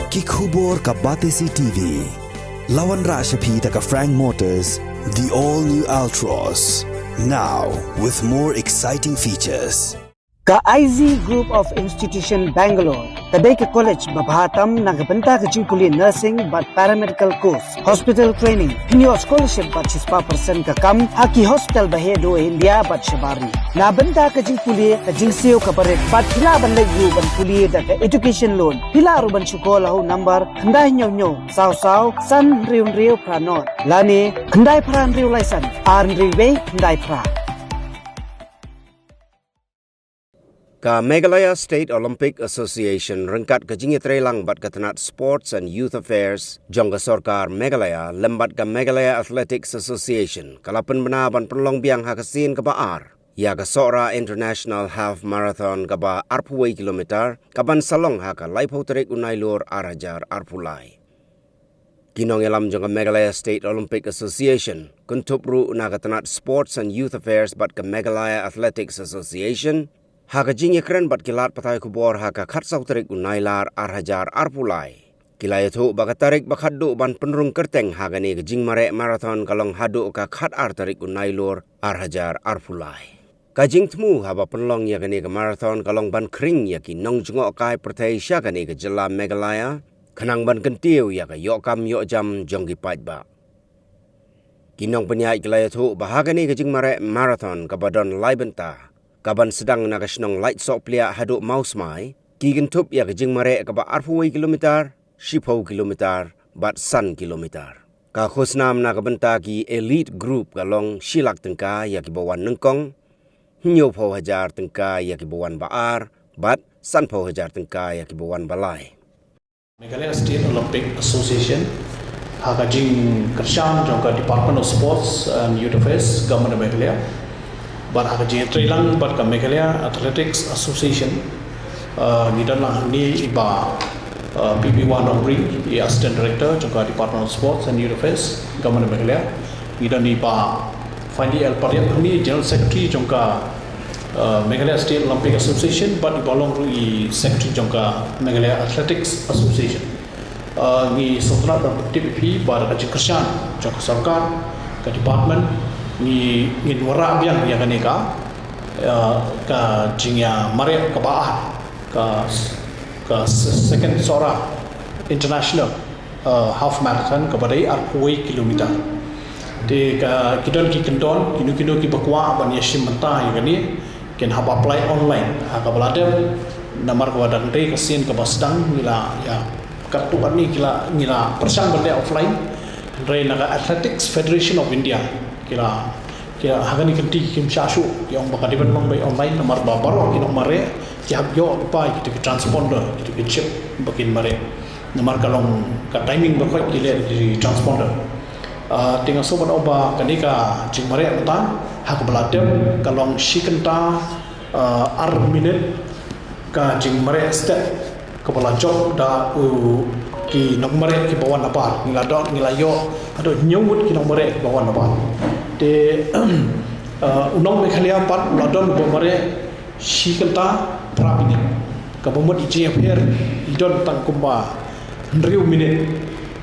Kikhubor ka Batesi TV. Lawan Rashapi taka Frank Motors, the all-new Altros. Now, with more exciting features. Ka IZ Group of Institution Bangalore, kadai ke college babhatam nagabanta ka jingkuli nursing but paramedical course, hospital training, hinyo scholarship but 6% ka kam, haki hospital bahedo India but shabari. Nabanta ka jingkuli ka jingsiyo ka paret but hila ban lagu ban kuli da ka education loan. Hila aruban syukola ho number kandai nyo saw san riu pranot. Lani kandai pran riu laisan, arn riwe kandai pra. Ka Meghalaya State Olympic Association rengkat ke jingi trelang bat katanat Sports and Youth Affairs jongga sorkar Meghalaya lembat ka Meghalaya Athletics Association kalapan benaban penlong biang hakasin ke baar ya ka sora International Half Marathon ka ba arpuway kilometer kaban salong haka laipoterik unailur arajar arpulai. Kinong elam jongga Meghalaya State Olympic Association kuntupru na katanat Sports and Youth Affairs bat ka Meghalaya Athletics Association haka jingi keren bat kilat patay kubor haka khatsau tarik unailar arhajar arpulai. Kilay ito baka tarik bakaddo ban penrung kerteng haka ni jing mare marathon kalong hado ka khat ar tarik unailor arhajar arpulai. Kajing temu haba penlong ya kani ka marathon kalong ban kring ya ki nong jungok kai pertai sya kani ka jela Meghalaya kanang ban kentiu ya ka yokam yokjam jonggi paitba. Kinong penyai kilay ito bahaga ni ka jing mare marathon kabadon laibenta. Kaban sedang nakasinong light sok plia haduk maus mai, kigentup ya kejing mare kaba arpuway kilometer, 10 kilometer, bat san kilometer. Ka khusnam nakabenta ki elite group kalong silak tengka ya ki bawan nengkong, hinyo pau hajar tengka ya ki bawan baar, bat san pau hajar tengka ya ki bawan balai. Meghalaya State Olympic Association hakajing kerjaan jangka Department of Sports and Youth Affairs Government of Meghalaya. But hakaji trilang but ka Meghalaya Athletics Association ngidan lang ni iba PP1 Nombri i Assistant Director jangka Department of Sports and Youth Affairs Government of Meghalaya ngidan iba Fandi El Pariat ni General Secretary jangka Meghalaya State Olympic Association but ibalong i Secretary jangka Meghalaya Athletics Association ni sotla dan TPP bar kaji kerjaan jangka sarkar ke department ni wara biang ya kanika ka jingya mare ka baah ka second sora international half marathon ka badai arpuway kilometer de ka kidon ki kendon kinu ki bakwa ban yashim menta ya kani ken hab apply online ha ka balade namar ka wadan re kasin ka basdang nila ya kartu ni ngila persang bende offline re naga Athletics Federation of India kira hagani kanti kim syashu yang baka diban mang bay online nomor babaro kinong mare tiap yo pa gitu ke transponder gitu ke chip bakin mare nomor kalong ka timing bakoi kile di transponder tinggal sobat oba kanika jing mare mata hak beladem kalong shikenta ar minute ka jing mare step kepala job da ki nomor ki bawan apa ngilayo aduh nyawut ki nomor ki bawan apa de unong Meghalaya pat ladon bomare shikenta prabini kabomot ije her idon tang kumba ndriu minute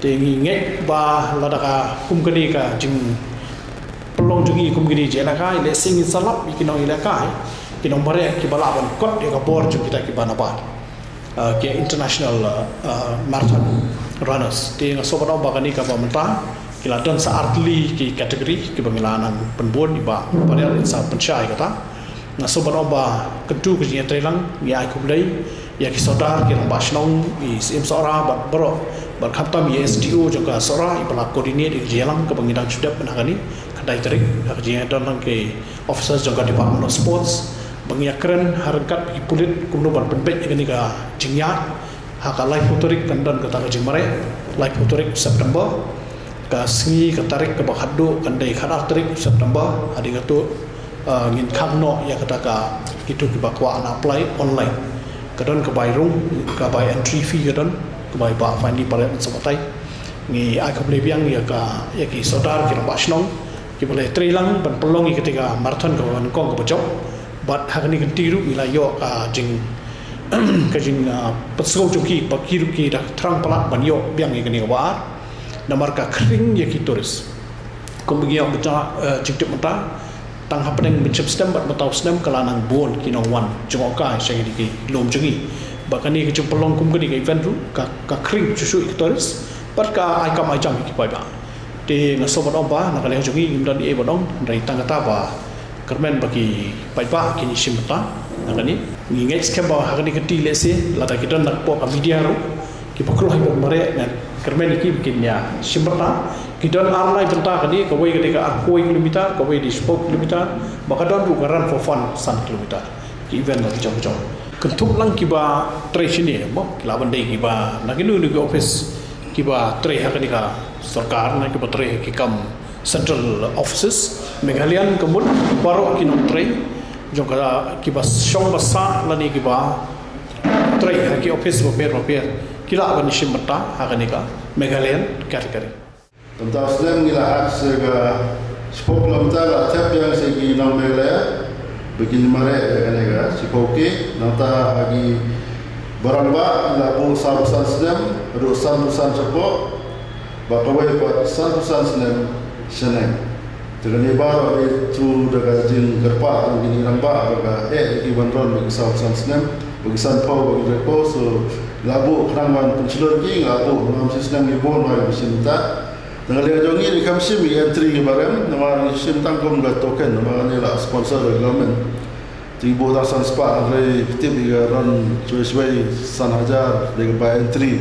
de nge ba ladaka kumkani ka jing pelong jungi kumgini je laka ile sing salap ikino ilaka ki nomore ki balaban kot de ka bor ju kita ki banabat ke international marathon runners de sobat obakani ka bamta kiladon saartli ki kategori ki pemilanan penbon iba pada insa pensyai kata na sobat oba kedu ki trelang ya aku blai ya ki sodar ki basnong i sim sora bat bro bat khatam ya SDO juga sora ibala koordinate ki jelang ke pengidang sudah penangani kadai terik ki don ke officers juga Department of Sports bangyakren harkat ki pulit kumno ban penbet ni ka jingyat haka live motorik kandan kata ka jingmare live motorik September kasih ketarik ke bakhado kandai khadar tarik September adi gato ngin khamno ya kataka itu ki bakwa ana apply online kadon ke bayrung ka bay entry fee kadon ke bay ba findi pare sabatai ni ak biang ya ka ya ki sodar ki basnong ki boleh trilang ban pelongi ketika marathon ke kong ke bocok bat hagani kentiru ilayo ka jing kajing patsau joki pakiruki dah terang pelak banyo biang ini kawar namar ka kering ya kitoris kemudian beca cipta mata tang hapeng mencep stem bat matau stem kalanang bon kinong wan jongoka saya di lom jengi bahkan ni kecil pelong kum ke event tu ka kering susu kitoris pat ka ai kam ai jam ki pai ba de ngaso bat omba nak le jongi imdan e bodong dari tang kata ba kermen bagi pai ba kini simta nak ni nginget skemba hakani keti lese lata kita nak po media ru ki pokro hai mare na kermen iki bikinnya simta kita arlai benta kadi kawai ketika akoi kilometer kawai di 10 kilometer maka don ru run for fun 1 kilometer ki event nak jauh-jauh kentuk lang kiba tre sini mo lawan dei kiba nak inu ni office kiba tre hakani ka sarkar na kiba tre ki kam central offices Meghalaya kemun baru kinong tre jong kala kiba syong basa lani kiba tre haki office paper kila ban simta hakani ka Meghalaya kari tentang sedang ngila akse ga 10 kilometer la tap yang segi nang Meghalaya begini mare ga sipoke nata agi barangba la pun sabusan sedang rusan cepo bakawai pat sabusan sedang seneng dengan ibar itu daga jin kerpa begini ramba ga ki bandron bagi sabusan sedang bagi sanpau bagi repo so labu krangan pencelur ki labu ngam sedang ibon mai bisinta dengan dia jongi di kamsim entry ke barang nama sim tangkum ga token nama ni lah sponsor government tibo dasan spa dari tip dia run cuai san hajar dia buy entry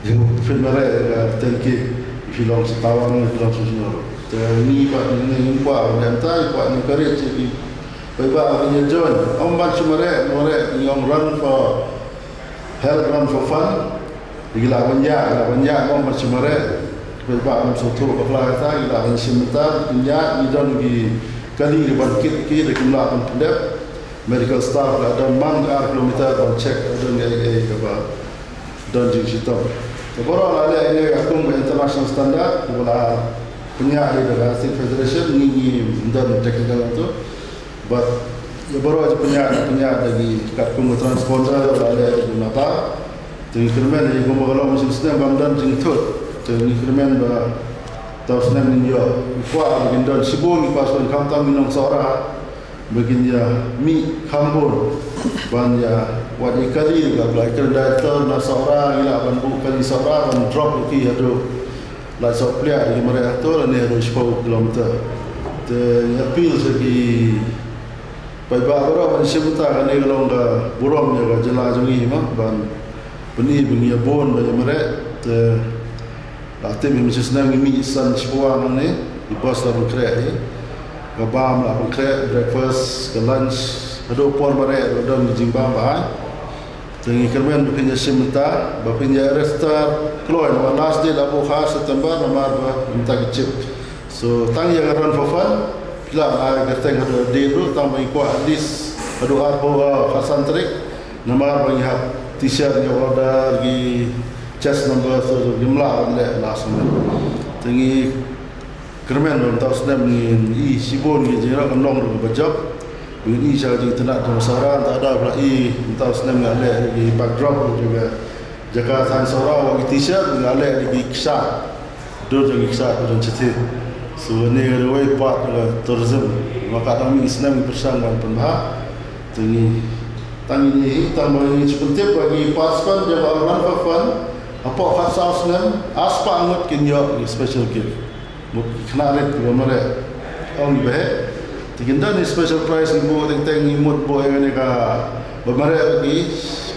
yang film mereka tenki film setawang film susunor ni pak ni buat dan tai buat ni kerja jadi baik ni join omban sumare yang run for health run for fun digila banyak omban sumare berbab suatu kepala kita kita mensimta punya idon di kali di bangkit ki jumlah pendek medical staff ada mang kilometer on check ada ni apa don di situ sebab ada ini akum international standard bola punya ada State Federation ni don technical itu but ya baru punya lagi akum transporter ada nata tinggal ni gua kalau mesin sistem bamdan jingtut ni kermen ba tausna min yo kwa begin don sibung pas on kamtam minong sora begin ya mi kambur ban ya wadi kali ga blai kerdator na sora ila ban bu kali sora ban drop ki ado la so plia di mare ator ne ro 10 km te ya pil segi pai ba ro ban sibuta ne galong ga burom ya ga jela jungi ma ban beni ya bon ba mare te Ate mi senang mi san sebuah ni di pos dalam kereta, gabam lah kereta breakfast, ke lunch, ada por bare, ada di jimbang bahan. Tengi kermen berpinja simta, berpinja restar, keluar nama last day labu khas September nama minta kecil. So tang yang run for fun, bila kereta ada day tu, tang bagi kuat list, ada arbo khasan trik, nama bagi t-shirt yang order di chest number so jumlah le langsung tengi kermen don tahu sedang ni sibon ni jera kanong ru bajak ini saja tenak masaran tak ada pula tahu sedang le di backdrop juga jaga tan sora wa t-shirt le di kisah do jadi kisah don cerita so ni rewai part tourism maka kami senang bersama penbah tengi tang ini tambah ini cukup bagi pasukan jaga run for fun apa khasal senam aspa angut kinyo special gift kena red mare on be tiginda ni special prize ni bo teng imut bo yang ni ka mare bagi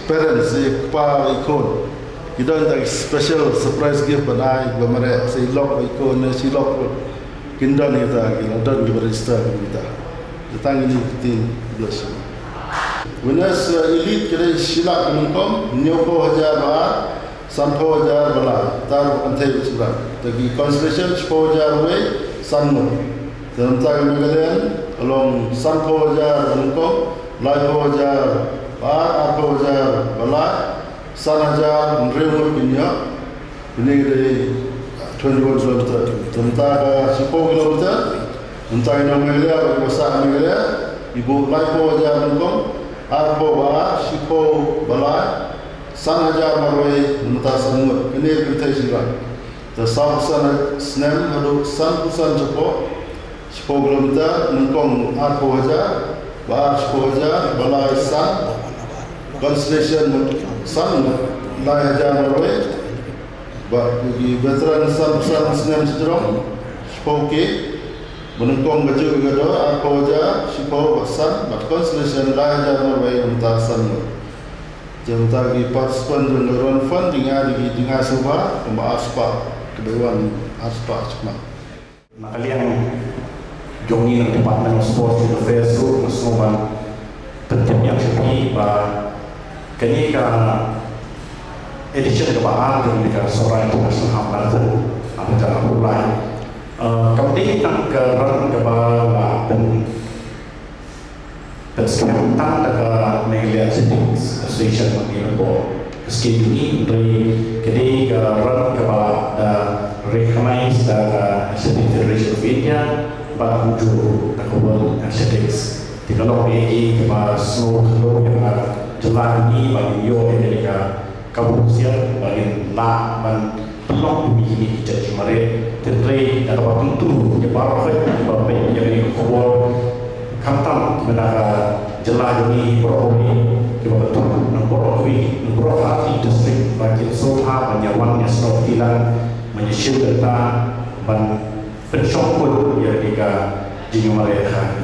parents pa ikon kita tak special surprise gift banai mare si lock ikon si lock kinda ni ta kita don di register kita datang ini tin plus winners elite kira silap menkom nyoko hajar ba Sanpo jar bala tar antai bisra tagi constellation 10 jar way sanmo tentang Meghalaya along Sanpo jar bangko laipo jar apo jar bala sanajar remur pinya ini dari 21 km tentang 10 km tentang Meghalaya bahasa Meghalaya ibu laipo jar bangko arpo ba sipo balai san hajar marwai mata sanut kene bintai sira the south san snem hadu san pusan cepo 10 kilometer nengkong arpo hajar ba sipo hajar balai san constellation san lai hajar marwai ba di veteran san pusan snem sedrong sipo ke menengkong baju gado apa aja sipo basan bat constellation la aja norway untasan jemta gi participan dengan fund dengan dengan subha kuma aspa kedewan aspa cuma kalian jongi ng Department of Sports and Affairs group masnoban penting yang sepi ba kini ka edition ke ba ang di ka sorai international marathon apa cara mulai kemudian kita ke orang ke bawah dan sekarang kita ke Megalia Athletics Association mengenai skema ini dari kedai ke orang ke bawah dan recognize dari Athletic Federation of India pada wujud World Athletics di dalam BAE ke bawah seluruh yang jelas ini bagi yo Amerika kabupaten bagi nak belum begini jadi mereka tentang atau tentu yang baru di bawah yang kubur kantam menara jelas ini beromi di bawah itu nombor hati distrik bagi soha menyawan nasional tilang menyusul data dan pensyukur yang jika mereka